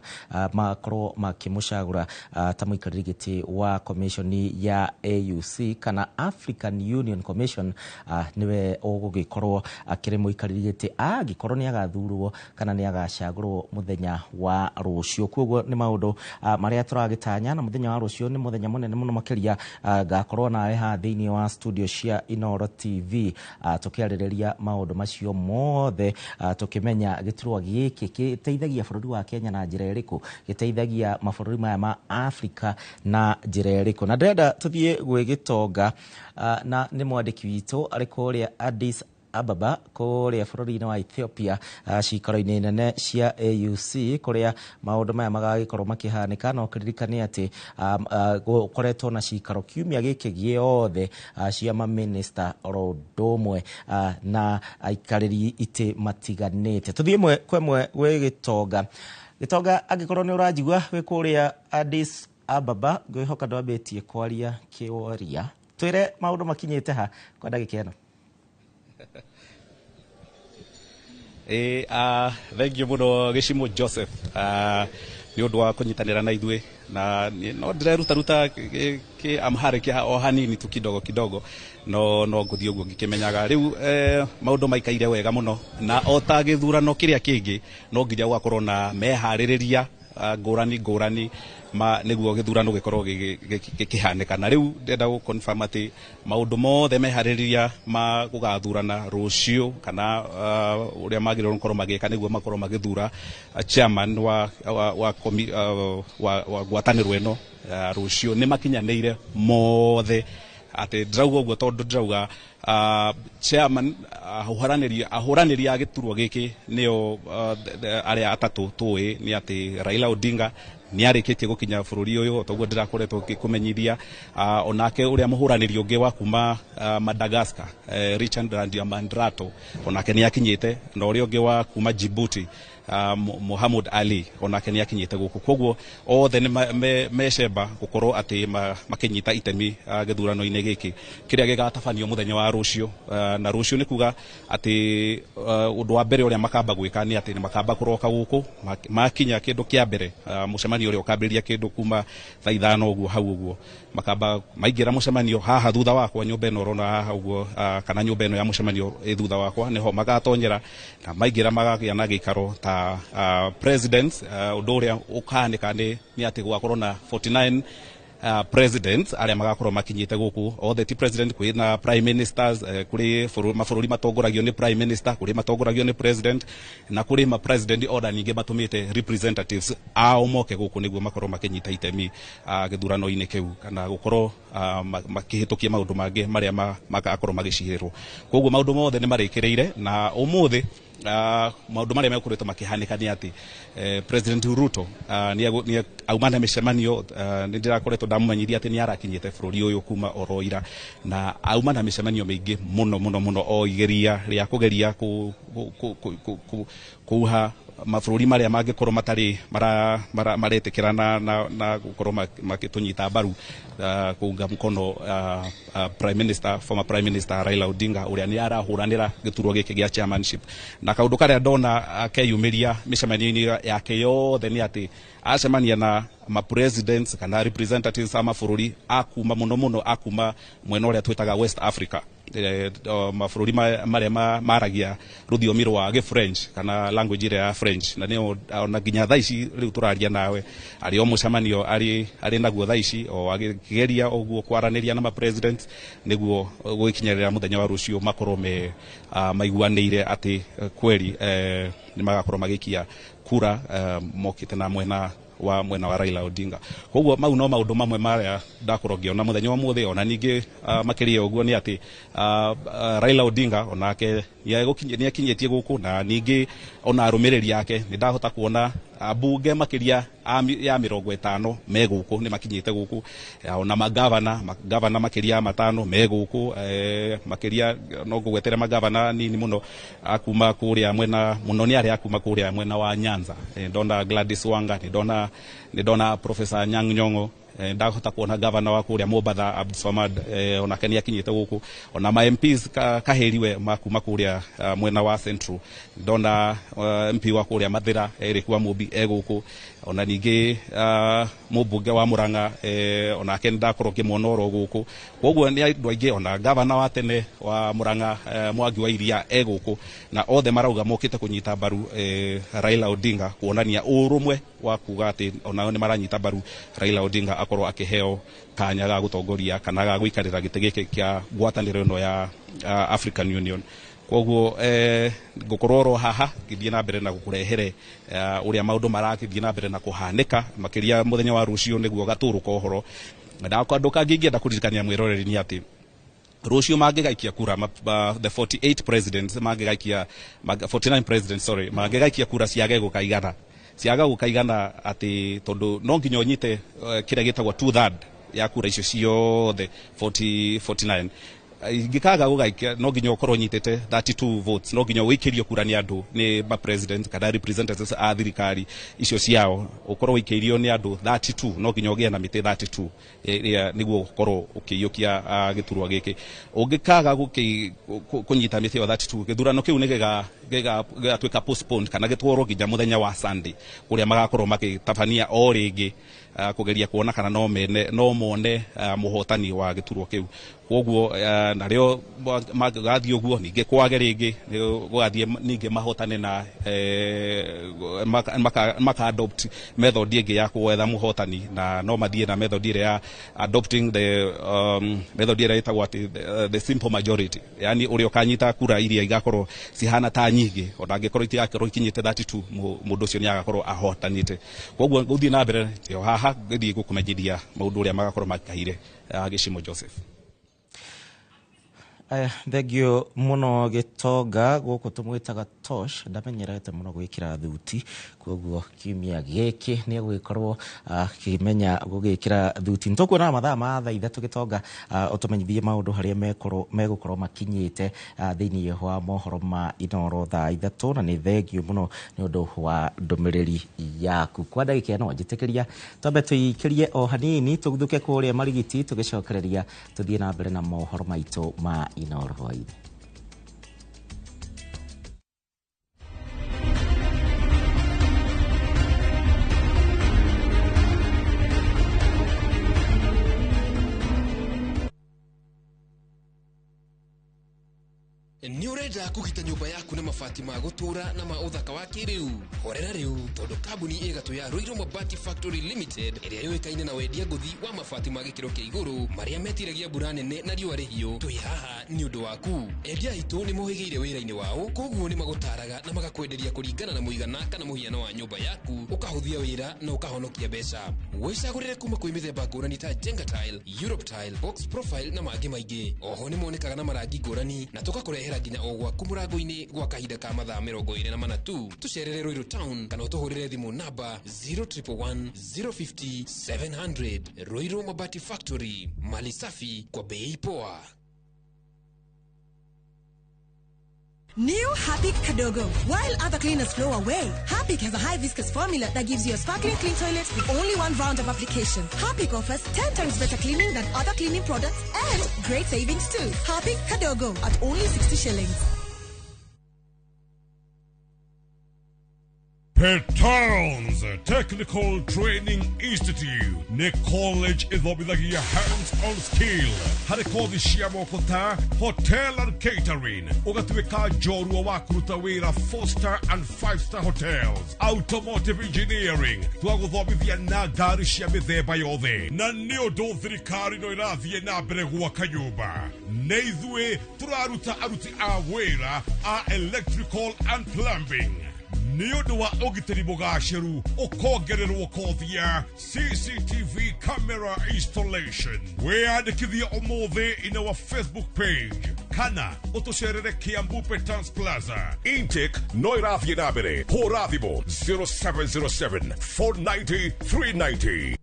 makorwo makĩmũcagũra ta mũikarĩri wa commission ya AUC kana African Union Commission niwe ũgũgĩkorwo akĩrĩ mũikarĩri gĩtĩ angĩkorwo nĩ agathurwo kana nĩ agacagũrwo mũthenya wa rũciũ. Koguo nĩ maũndũ marĩa tũragĩtanya, na mũthenya wa rũciũ nĩ mũthenya mũnene mũno makĩria. Ngakorwo nawe haha thĩinĩ wa studio cia Inooro TV tũkĩarĩrĩria maũndũ macio mothe, tũkĩmenya gĩturwa gĩkĩ gĩteithagia bũrũri wa Kenya na njĩra ĩrĩkũ, gĩteithagia mabũrũri maya ma Africa na njĩra ĩrĩkũ. Na ndĩrenda tũthiĩ gwĩgĩtonga na nĩ mwandĩki witũ arĩ kũrĩa Addis Ababa kũrĩa bũrũri-inĩ wa Ethiopia, cikaro-inĩ nene cia AUC kũrĩa maũndũ maya magagĩkorwo makĩhanĩka. No kĩririkane atĩ gũkoretwo na cikaro kiumia gĩkĩ gĩothe cia mamĩnĩsta oro ũndũ ũmwe na aikarĩri itĩ matiganĩte. Tũthiĩ ĩmwe kwa ĩmwe gwĩgĩtonga. Gĩtonga angĩkorwo nĩ ũranjigua wĩ kũrĩa Addis Ababa, ngwĩhoka ndwambĩtie kwaria kĩoria, twĩre maũndũ makinyĩte ha kwa ndagĩka ĩno. Thengio mũno Gĩcimũ Joseph nĩ ũndũ wa kũnyitanĩra na ithuĩ, na no ndĩreruta amharĩkia o hanini tu kidogo no ngũthiĩ ũguo ngĩkĩmenyaga rĩu maũndũ maikaire wega mũno, na o ta gĩthurano kĩrĩa kĩngĩ no nginya gũgakorwo na meharĩrĩria ngũrani nĩguo gĩthurano gĩkorwo gĩkĩhanĩka. Na rĩu ndenda gũ confirm atĩ maũndũ mothe meharĩrĩria ma gũgathurana rũciũ kana ũrĩa magĩrĩirwo gũkorwo magĩka nĩguo makorwo magĩthura chairman wa ngwatanĩro ĩno rũciũ nĩ makinyanĩire mothe. Atĩ ndirauga ũguo tondũ ndirauga chairman ahũranĩri a gĩturwa gĩkĩ nĩo arĩa atatũ tũĩ nĩ atĩ Raila Odinga nĩ arĩkĩtie gũkinya bũrũri ũyũ, toguo ndĩrakoretwo ngĩkũmenyithia. Onake ũrĩa mũhũranĩri ũngĩ wa kuma Madagascar Richard Randiamandrato onake nĩ akinyĩte, na ũrĩa ũngĩ wa kuma Djibouti Mohamed Ali onake nĩ akinyĩte gũkũ. Koguo othe nĩ mecemba gũkorwo atĩ makĩnyita itemi gĩthurano-inĩ gĩkĩ kĩrĩa gĩgatabanio mũthenya wa rũciũ. Na rũciũ nĩ kuga atĩ ũndũ wa mbere ũrĩa makamba gwĩka nĩ atĩ nĩ makamba kũroka gũkũ, makinya kĩndũ kĩa mbere mũcemanio ũrĩa ũkambĩrĩria kĩndũ kuma thaa 5 ũguo hau ũguo makamba maingĩra mũcemanio haha thutha wakwa, nyũmba ĩno ũrona haha ũguo kana nyũmba ĩno ya mũcemanio ĩ thutha wakwa, nĩho magatonyera na maingĩra magagĩa na gĩikaro ta president. Ũndũ ũrĩa ũkahanĩka nĩ atĩ gũgakorwo na 49 presidents arĩa magakorwo makinyĩte gũkũ. Othe ti president, kwĩ na prime ministers, kũrĩ mabũrũri matongoragio nĩ prime minister, kũrĩ matongoragio nĩ president, na kũrĩ ma president order ningĩ matũmĩte representatives ao moke gũkũ nĩguo makorwo makĩnyita itemi gĩthurano-inĩ kĩu kana gũkorwo makĩhĩtũkia maũndũ mangĩ marĩa magakorwo magĩcirĩrwo. Koguo maũndũ mothe nĩ marĩkĩrĩire, na ũmũthĩ maũndũ marĩa mekoretwo makĩhanĩka nĩ atĩ President Ruto nĩ auma na mĩcemanio. Nĩ ndĩrakoretwo ndamumenyithia atĩ nĩ arakinyĩte bũrũri ũyũ kuma oro ira, na auma na mĩcemanio mĩingĩ mũno o igeria rĩa kũgeria kuha mabũrũri marĩa mangĩkorwo matarĩ maretĩkĩra na gũkorwo makĩtũnyita mbaru kuunga mkono former prime minister Raila Odinga ũrĩa nĩ arahũranĩra gĩturwa gĩkĩ gĩa chairmanship. Na kaũndũ karĩa ndona akeyumĩria mĩcemanio-inĩ yake yothe nĩ atĩ acemania na ma-presidents kana representatives a mabũrũri akuma mũno akuma mwena ũrĩa twĩtaga West Africa, mabũrũri marĩa maragia rũthiomi rwa Gĩ-French kana language ĩrĩa ya French. Na nĩo ona nginya thaa ici rĩu tũraria nawe arĩ o mũcemanio arĩ naguo thaa ici o agĩgeria ũguo kwaranĩria na ma-president nĩguo gũgĩkinyĩrĩra mũthenya wa rũciũ makorwo maiguanĩire atĩ kweri nĩ magakorwo magĩikia kura mokĩte na mwena wa Raila Odinga. Koguo mau no maũndũ mamwe marĩa ndakorwo ngĩona mũthenya wa mũthĩ. Ona ningĩ makĩria ũguo nĩ atĩ Raila Odinga onake nĩ akinyĩtie gũkũ, na ningĩ ona arũmĩrĩri yake nĩ ndahota kuona bunge makiria ya 50 me guku ni makinyite guku ona magavana makiria 5 me guku makiria no gugwetera magavana nini muno akuma kuria mwena muno ni ari akuma kuria mwena wa Nyanza ndona Gladys Wanga ndona Professor Nyang' Nyong'o ndahota kuona gavana wa kuria Mombasa Abdulswamad ona kenia kinyite guku ona ma MPs kaheriwe makuma kuria mwena wa Central ndona MP wa kuria Mathira Eric Wamubi eguku ona ningi mubunge wa Muranga ona kenda koroke monoro guku koguo ni andu aingi ona gavana wa tene wa Muranga Mwangi wa Iria eguku na othe marauga mokite kunyita baru Raila Odinga kuonania urumwe wa kuga ati ona ni maranyita baru Raila Odinga akorwo akiheo kanya ga gutongoria kana ga guikarira gite giki kia ngwataniro no ya African Union koguo gukororo haha githie na mbere na gukurehere uria maundu marakithie na mbere na kuhanika makiria muthenya wa rucio niguo gaturuka uhoro na andu kangienda kuririkania mwiroreri ni ati rucio mangigaikia kura the 48 presidents mangigaikia 49 presidents mangigaikia kura ciage gukaigana ati tondu no nginyo nyite kire gitagwa 2/3 ya kura icio ciothe 49 gikaga gugaikia no nginyo korwo nyitete 32 votes no nginyo wikirio kura ni andu ni ba president kana representatives a thirikari icio ciao ukorwo wikirio ni andu 32 no nginyo ugie na mite 32 niguo ukorwo ukiyukia giturwa giki ungikaga kunyita mite 32 githurano kiu ni gigatuika postponed kana gitworo nginya muthenya wa Sunday kuria magakorwo makitabania o ringi kugeria kuona kana no mone muhotani wa giturwa kiu koguo na reo magathi uguo ninge kwage ringi gugathie ninge mahotane na maka adopt method ingi ya kuwetha muhotani na no mathie na method ile ya adopting the method ile itagwa the simple majority yani uri ukanyita kura iria igakorwo cihana ta nyingi ona ngikorwo itigakorwo ikinyite 32 mundu ucio ni agakorwo ahotanite koguo guthie na mbere yo haha githie gukumenyithia maundu uria magakorwo makahire Gicimo Joseph. Thegio muno Gitonga guku tumwitaga Tosh ndamenyerete muno gwikira thuti koguo kiumia giki ni gwikorwo kimenya gugikira thuti ntukuona mathaa ma thaa 3 Gitonga utumenyithie maundu haria megukorwo makinyite thiini wa mohoro ma Inoro thaa 3 na ni thegio muno ni undu wa ndumiriri yaku kwa ndagika no njitikiria twambe tuikirie o hanini tuguthuke kuria marigiti tugicokereria tuthie na mbere na mohoro maitu ma Inoro hwaini. Ni urenda kugita nyumba yaku na mabati ma gutura na ma uthaka wa kiriu horera riu tondu kambuni igatu ya Ruiru Mabati Factory Limited iria yuikaine na wendia nguthi wa mabati ma gikiro kia iguru maria metiragia mbura nene na riua rihio twi haha ni undu waku endia itu ni mohigiire wira-ini wao koguo ni magutaraga na magakwenderia kuringana na muigana kana muhiano wa nyumba yaku ukahuthia wira na ukahonokia mbeca wicagurire kuma kwi mithemba ngurani ta Jenga Tile, Europe Tile, Box Profile na mangi maingi oho ni monekaga na marangi ngurani na tugakurehera nginya ogwa kumurango-ini gwa kahinda ka mathaa 24 tu tucerere Ruiru Town kana utuhurire thimu namba 0111 050 700 Ruiru Mabati Factory mali safi kwa bei poa. New Harpic Kadogo. While other cleaners flow away, Harpic has a high viscous formula that gives you a sparkling clean toilet with only one round of application. Harpic offers 10 times better cleaning than other cleaning products and great savings too. Harpic Kadogo at only 60 shillings. Petowns Technical Training Institute ne college ithomithagia hands-on skill harĩ kothi cia moko ta hotel and catering ũgatuĩka njorua wa kũruta wĩra 4-star and 5-star hotels automotive engineering twagũthomithia na ngari cia mĩthemba yothe na nĩ ũndũ thirikari no ĩrathiĩ na mbere gwaka nyũmba nĩ ithuĩ tũraruta aruti a wĩra a electrical and plumbing Nĩũndũ wa ũgitĩri mũgacĩru ũkongererwo kothi ya CCTV camera installation. Wĩyandĩkithie ũmũthĩ in our Facebook page kana ũtũcerere Kiambu Petans Plaza. Intake no ĩrathiĩ na mbere. Hũra thimũ 0707 490 390.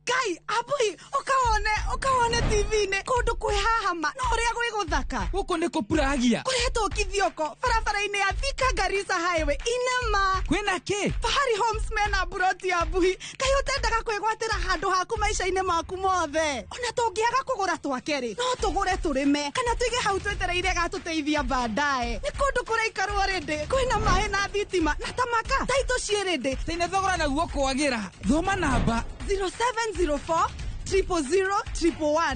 Kai, abui, ukaone TV-ne kundu kwihahama no uria gwi guthaka guku ni kupuragia kuretwo kithioko barabara-ini ya Thika Garissa Highway inama kwina ki Fahari Homes mena buroti abui kai utendaga kwigwatira handu haku maisha-ini maku mothe ona tungiaga kugura twakeri no tugure turime kana tuige hau twetereire gatuteithia baadaye ni kundu kuraikarwo rindi kwina mahe na thitima na tamaka taito ciirindi tine thogora naguo kwagira thoma namba 0704 000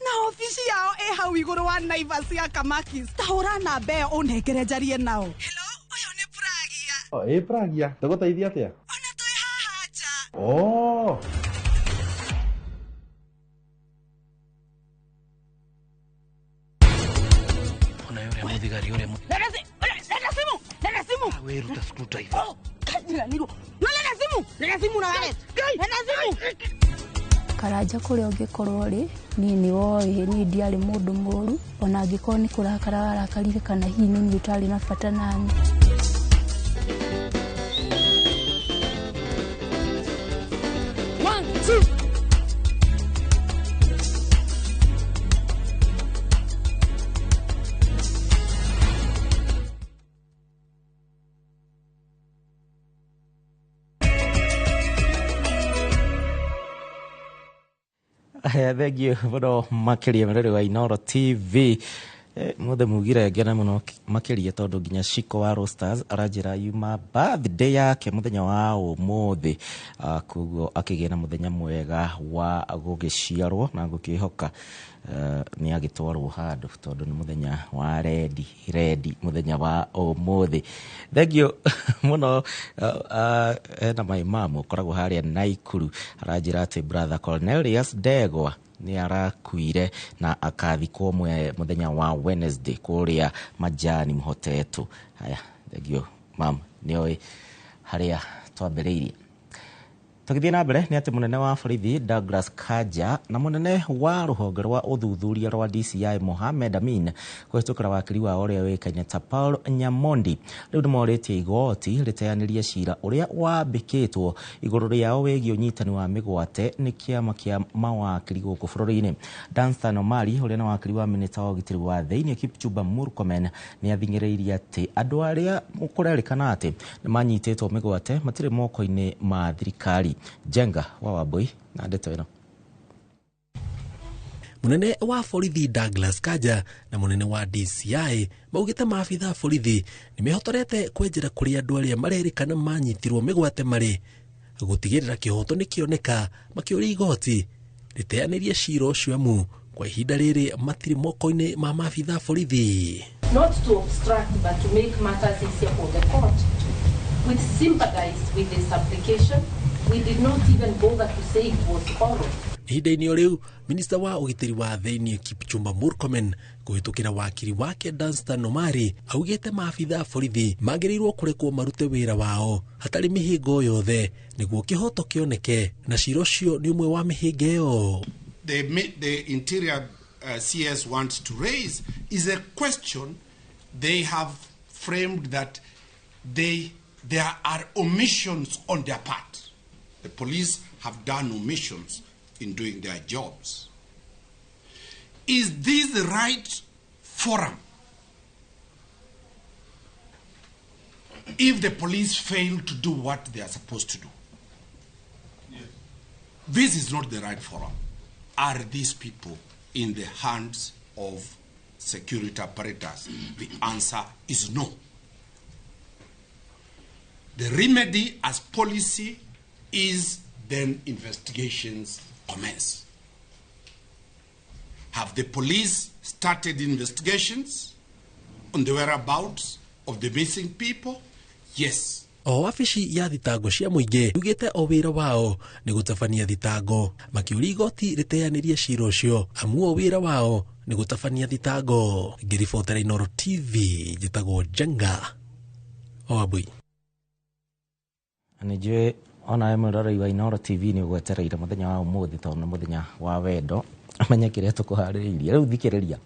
na ofisi yao hau iguru wa Naivas ya Kamakis tahura namba ĩyo ũnengere njarie nao. Hello, ũyũ nĩ Pragia. Pragia, tũgũteithia atĩa? Ona twĩ haha nja. Oh. Ona yule muthigari yule. Nenda simu. Wewe ruta screwdriver. Kajira niro. Nenda simu na wale. Nenda simu. Karaja kuria ungikorwo ri nini woi ni ndiari mundu moru ona angikoo ni kurakara warakarire kana hihi ni utari na bata nani. Thank you muno makiria mrere wa Inoro TV. Muthe mugire ngena muno makiria tondu nginya Shiko wa Roasters aranjira yuma birthday yake muthenya wa umuthi kugo akigena muthenya mwega wa gugiciarwo na gukihoka ni agitwarwo handu tondu ni muthenya wa ready muthenya wa umuthi. Thank you muno na my mom koragwo haria Naikuru aranjira ati brother Cornelius Degwa ni arakuire na akathikwo muthenya wa Wednesday kuria Majani Mhotetu. Haya, thank you mam, nioi haria twambiriirie. Tukithie na mbere ni ati munene wa borithi Douglas Kanja na munene wa ruhonge rwa uthuthuria rwa DCI Mohamed Amin kwetukira wakiri wa uria wikaine ta Paul Nyamondi riu ni moritie igoti riteanirie cira uria wambikitwo iguru riao wegi unyitani wa migwate ni kiama kia mawakiri guku bururi-ini. Danstan Omari uria ni wakiri wa minista wa ugitiri wa thiini Kipchumba Murkomen ni athingiriirie ati andu aria mukurerikana ati ni manyititwo migwate matire moko-ini ma thirikari. Jenga wa Wambui na ndeto ino. Munene wa borithi Douglas Kanja na munene wa DCI maugite maabitha borithi ni mehotorete kwenjera kuri andu aria marerikana manyitirwo migwate mari gutigirira kihoto ni kioneka makiuri igoti riteanirie cira ucio amu kwa ihinda riri matiri moko-ini ma maabitha borithi. Not to obstruct but to make matters easier for the court. We sympathized with this application. We did not even bother to say it was oral. Ihinda-inĩ riu minista wa ugitiri wa thiini Kipchumba Murkomen kuhitukira wakiri wake Danstan Omari augite maabitha borithi magiriirwo kurekwo marute wira wao hatari mihingo yothe niguo kihoto kioneke na cira ucio ni umwe wa mihinga iyo. The interior CS wants to raise is a question they have framed that there are omissions on their part. The police have done omissions in doing their jobs. Is this the right forum if the police fail to do what they are supposed to do? Yes. This is not the right forum. Are these people in the hands of security apparatus? The answer is no. The remedy as policy is then investigations commence. Have the police started investigations on the whereabouts of the missing people? Yes. O afici ya thitango cia muingi ugite o wira wao ni gutabania thitango makiuri igoti riteanirie cira ucio amu o wira wao nĩ gũtabania thitango. Ngĩribotera Inooro TV njĩtagwo Jenga Wambui. Nĩ njũĩ ona mwĩrorei wa Inooro TV nĩ ũgwetereire mũthenya wa ũmũthĩ tondũ nĩ mũthenya wa wendo. Amenya kĩrĩa tũkũharĩrĩirie rĩu thikĩrĩria.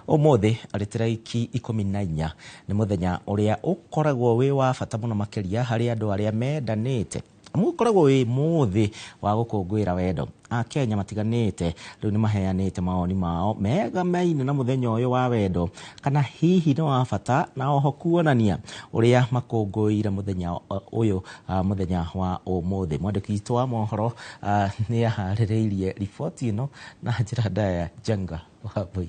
Ũmũthĩ arĩ tarĩki 14 nĩ mũthenya ũrĩa ũkoragwo wĩ wa bata mũno makĩria harĩ andũ arĩa mendanĩte. Mũkoragwo wĩ mũthĩ wa gũkũngũĩra wendo. Akenya matiganĩte rĩu nĩ maheanĩte mawoni mao mega maine na mũthenya ũyũ wa wendo, kana hihi nĩ wa bata na oho kuonania ũrĩa makũngũĩire mũthenya ũyũ mũthenya wa ũmũthĩ. Mwandĩki witũ wa mohoro nĩ aharĩrĩirie riboti ĩno na njĩra ndaya. Jenga Wambui.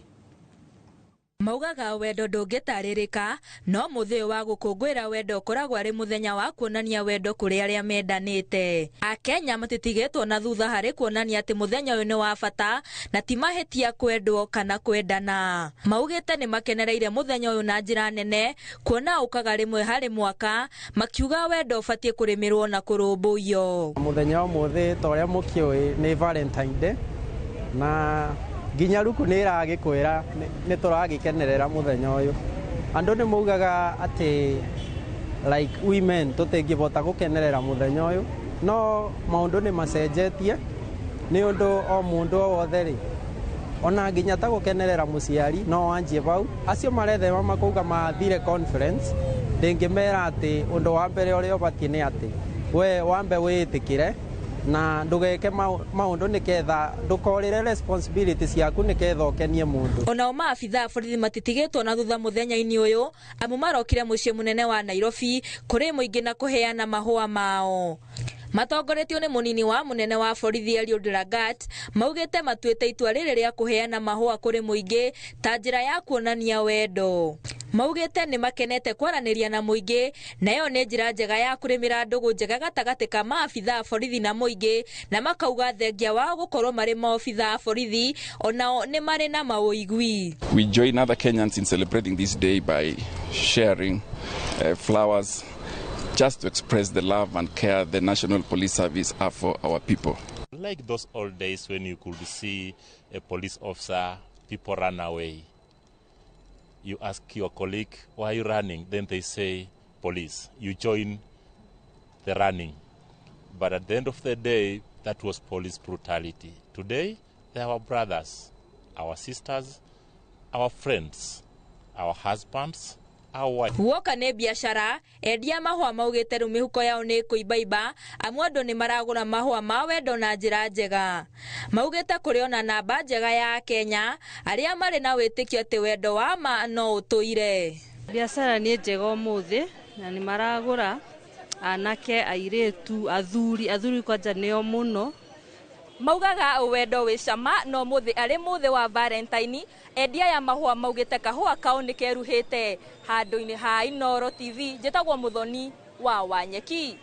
Maugaga wendo ndũngĩtarĩrĩka, no mũthĩ wa gũkũngũĩra wendo ũkoragwo arĩ mũthenya wa kuonania wendo kũrĩ arĩa mendanĩte. Akenya matitigĩtwo na thutha harĩ kuonania atĩ mũthenya ũyũ nĩ wa bata na ti mahĩtia kwendwo kana kwendana. Maugĩte nĩ makenereire mũthenya ũyũ na njĩra nene, kuona ũkaga rĩmwe harĩ mwaka, makiuga wendo ũbatiĩ kũrĩmĩrwo na kũrũmbũiyo. Mũthenya ũmũthĩ ta ũrĩa mũkĩũĩ nĩ Valentine Day, na nginya ruku nĩ ĩragĩkwĩra nĩ tũragĩkenerera mũthenya ũyũ. Andũ nĩ maugaga atĩ like women tũtingĩbota gũkenerera mũthenya ũyũ, no maũndũ nĩ macenjetie nĩ ũndũ o mũndũ o wothe rĩ, ona nginya ta gũkenerera mũciari no wanjie bau. Acio marethema makauga mathire conference, ndĩngĩmera atĩ ũndũ wa mbere ũrĩa ũbatiĩ nĩ atĩ we wambe wĩĩtĩkĩre na ndugeke maundu niketha ndukorire responsibilities yaku niketha ukenie mundu. Onao maabitha borithi matitigĩtwo na thutha mũthenya-inĩ ũyũ, amu marokire mũciĩ mũnene wa Nairobi kũrĩ mũingĩ na kũheana mahũa mao. Matongoretio nĩ mũnini wa mũnene wa borithi Eliud Lagat, maugĩte matuĩte itua rĩrĩ rĩa kũheana mahũa kũrĩ mũingĩ ta njĩra ya kuonania wendo. Maugĩte nĩ makenete kwaranĩria na mũingĩ, na ĩyo nĩ njĩra njega ya kũrĩmĩra ndũgũ njega gatagatĩ ka maabitha borithi na mũingĩ, na makauga thengia wao gũkorwo marĩ maabitha borithi onao nĩ marĩ na maũigui. We join other Kenyans in celebrating this day by sharing flowers just to express the love and care the National Police Service have for our people. Like those old days when you could see a police officer, people run away. You ask your colleague, why are you running? Then they say, police. You join the running. But at the end of the day, that was police brutality. Today, they are our brothers, our sisters, our friends, our husbands, Woka nĩ biashara, endia mahũa maugĩte rĩu mĩhuko yao nĩ kũimbaiba, amu andũ nĩ maragũra mahũa ma wendo na njĩra njega. Maugĩte kũrĩ ona namba njega ya Kenya, arĩa marĩ na wĩtĩkio atĩ wendo wa ma no ũtũire. Biashara nĩ njega ũmũthĩ, na nĩ maragũra anake, airĩtu, athuri kwanja nĩo mũno. Maugaga wendo wĩ cama, no mũthĩ arĩ mũthĩ wa Valentine, endia ya mahũa maugĩte kahũa kao nĩ keruhĩte. Handũ-inĩ ha Inooro TV, njĩtagwo Mũthoni wa Wanyeki.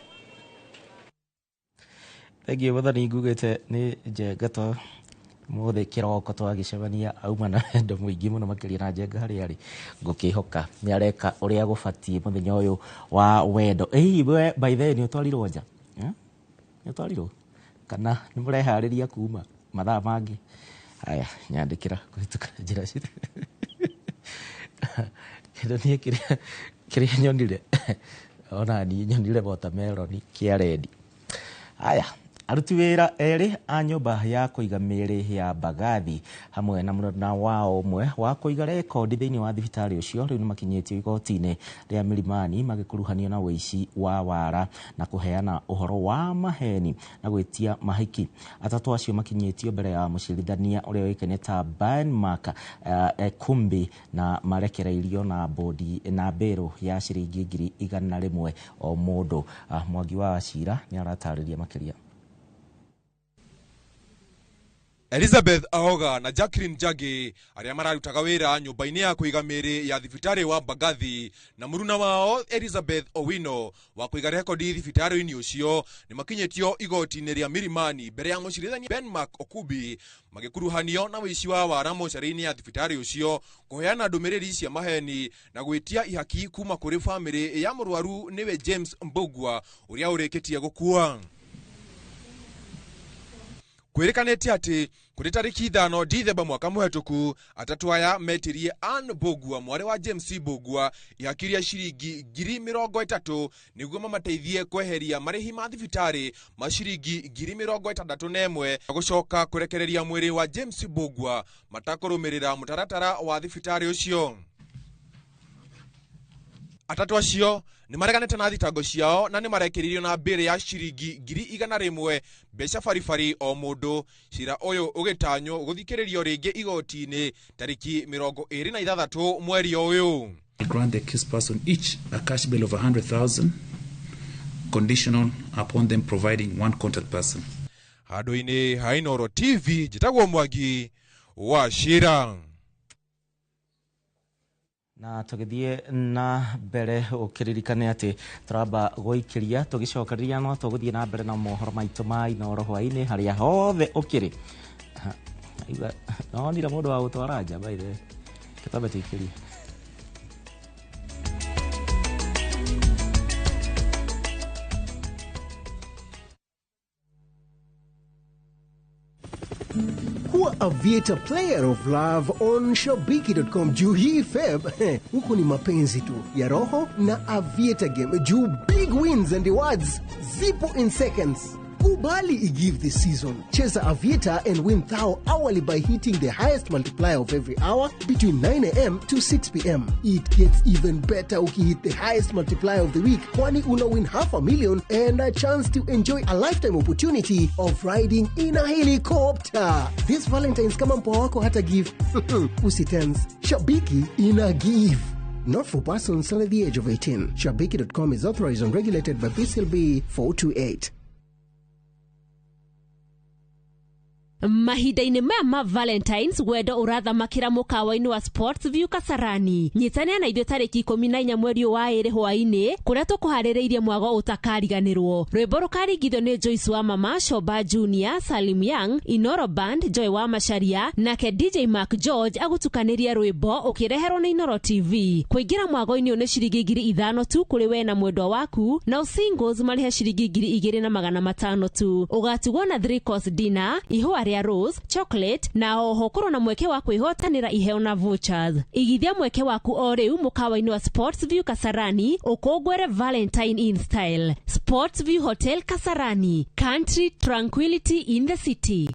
Thengiũ Mũthoni, ngugĩte nĩ Njenga mũthĩ kĩroko twagĩcemania auma na wendo mũingĩ mũno makĩria na Njenga harĩa arĩ. Ngũkĩhoka nĩ areka ũrĩa gũbatiĩ mũthenya ũyũ wa wendo. We by the way nĩ ũtwarirwo nja? Nĩ ũtwarirwo? Kana nĩ mũreharĩria kuma mathaa mangĩ? Haya, nyandĩkĩra kũhĩtũka njĩra citu. Kĩndũ niĩ kĩrĩa nyonire, ona niĩ nyonire watermelon kĩa rendi. Haya, aruti wĩra erĩ a nyũmba ya kũiga mĩĩrĩ ya Mbagathi hamwe na mũruna wao ũmwe wa kũiga rekondi thĩinĩ wa thibitarĩ ũcio rĩu nĩ makinyĩtio igoti-inĩ rĩa Milimani magĩkuruhanio na ũici wa wara na kũheana ũhoro wa maheni na gwĩtia mahiki. Atatũ acio makinyĩtio mbere ya mũcirithania ũrĩa ũĩkaine ta Benmark Kumbi na marekereirio na bodi na mbero ya ciringi 100,000 o mũndũ. Mwangi wa Wachira nĩ aratarĩria makĩria. Elizabeth Aoga na Jacqueline Jagi arĩa mararutaga wĩra nyũmba-inĩ ya kũiga mĩĩrĩ ya thibitarĩ wa Mbagathi na mũruna wao Elizabeth Owino wa kũiga rekondi thibitarĩ-inĩ ũcio nĩ makinyĩtio igoti-inĩ rĩa Milimani mbere ya mũcirithania Benmark Okubi magĩkuruhanio na ũici wa wara mocarĩ-inĩ ya thibitarĩ ũcio, kũheana ndũmĩrĩri cia maheni na gwĩtia ihaki kuma kũrĩ bamĩrĩ ya mũrwaru nĩwe James Mbugua ũrĩa ũrĩkĩtie gũkua. kwirikanĩtie atĩ kũrĩ tarĩki 5 Dithemba mwaka mũhetũku atatũ aya metirie Anne Bogua mwarĩ wa James Bogua ihakiria ciringi 30,000 nĩguo mamateithie kweheria marĩhi ma thibitarĩ ma ciringi 61,000 gũcoka kũrekereria mwĩrĩ wa James Bogua matakũrũmĩrĩra mũtaratara wa thibitarĩ ũcio. Atatũ acio nĩ mareganĩte na thitango ciao na nĩ marekĩririo na mbere ya ciringi 100,000 mbeca baribari o mũndũ. Cira ũyũ ũgĩtanywo gũthikĩrĩrio rĩngĩ igoti-inĩ tarĩki 26 mweri ũyũ. Grant the accused person each a cash bail of 100,000 conditional upon them providing one contact person. Handũ-inĩ ha Inooro TV njĩtagwo Mwangi wa Shira. Na tũgĩthiĩ na mbere ũkĩririkane atĩ tũramba gũikĩria tũgĩcokereria no tũgũthiĩ na mbere na mohoro maitũ ma Inooro hwaĩ-inĩ harĩa hothe ũkĩrĩ. Nonire mũndũ wa gũtwara nja by the way. Kĩtambe tũikĩrie. Kuwa Aviator Player of Love on Shabiki.com. Juu hii Feb, huku ni mapenzi tu ya roho na Aviator game. Juu big wins and rewards zipo in seconds. Kubali i-give this season. Cheza Aviator and win thou hourly by hitting the highest multiplier of every hour between 9 a.m. to 6 p.m. It gets even better ukihit the highest multiplier of the week, kwani una win $500,000 and a chance to enjoy a lifetime opportunity of riding in a helicopter. This Valentine's kama mpoa wako hata give. Usitense. Shabiki ina give. Not for persons under the age of 18. Shabiki.com is authorized and regulated by BCLB 428. Mahinda-inĩ maya ma Valentines wendo ũrathamakĩra mũkawa-inĩ wa Sportsview Kasarani. Nyitania na ithuĩ tarĩki 14 mweri wa 2 hwaĩ-inĩ kũrĩa tũkũharĩrĩirie mwago ũtakariganĩrwo. Rwĩmbo rũkaringithio nĩ Joyce wa Mama, Shoba Junior, Salim Young, Inooro Band, Joy wa Macharia, nake DJ Mark George agũtukanĩria rwĩmbo ũkĩreherwo nĩ Inooro TV. Kũingĩra mwago-inĩ ũyũ nĩ ciringi 5,000 tu kũrĩ we na mwendwa waku, na singles marĩhe ciringi 2,500 tu. Ũgatugwo na 3-course dinner, ihũa rĩa rose, chocolate na oho kũrĩ na mweke wa kwĩhotanĩra iheo na vouchers. Igithia mweke waku o rĩu mũkawa-inĩ wa Sportsview Kasarani ũkũngũĩre Valentine in style. Sportsview Hotel Kasarani, country tranquility in the city.